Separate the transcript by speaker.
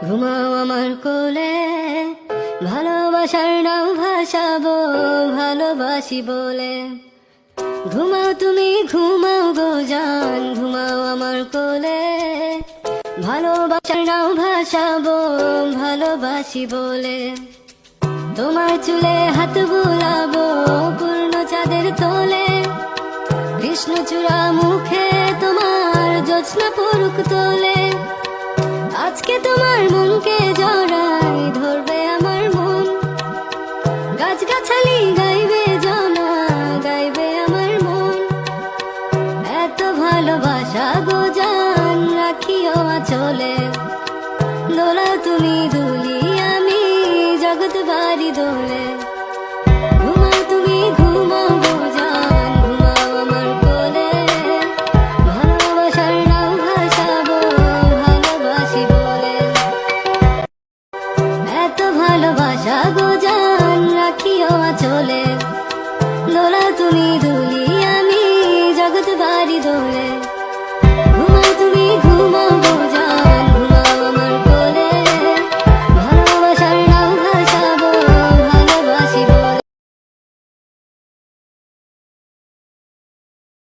Speaker 1: ঘুমাও আমার কোলে, ভালোবাসার নাও ভাসাবো ভালোবাসি বলে। ঘুমাও তুমি ঘুমাও গো জান, ঘুমাও আমার কোলে, ভালোবাসার নাও ভাসাবো ভালোবাসি বলে। তোমার চুলে হাত বুলাবো পূর্ণ চাঁদের তোলে, কৃষ্ণচূড়া মুখে তোমার জ্যোৎস্না পড়ুক তোলে। আজকে তোমার মনকে জড়াই ধরবে আমার মন, গাছগাছালি গাইবে জনা গাইবে আমার মন। এত ভালোবাসা গো জান রাখিও আঁচলে, দোলাও তুমি দুলি আমি জগৎ বাড়ি দোলে। ঘুমাও তুমি ঘুমাও গো জান, ঘুমাও আমার কোলে, ভালোবাসার নাও ভাসাবো ভালোবাসি বলে। এত ভালোবাসা গো জান রাখিও আঁচলে, দোলাও তুমি দুলি আমি জগৎ বাড়ি দোলে।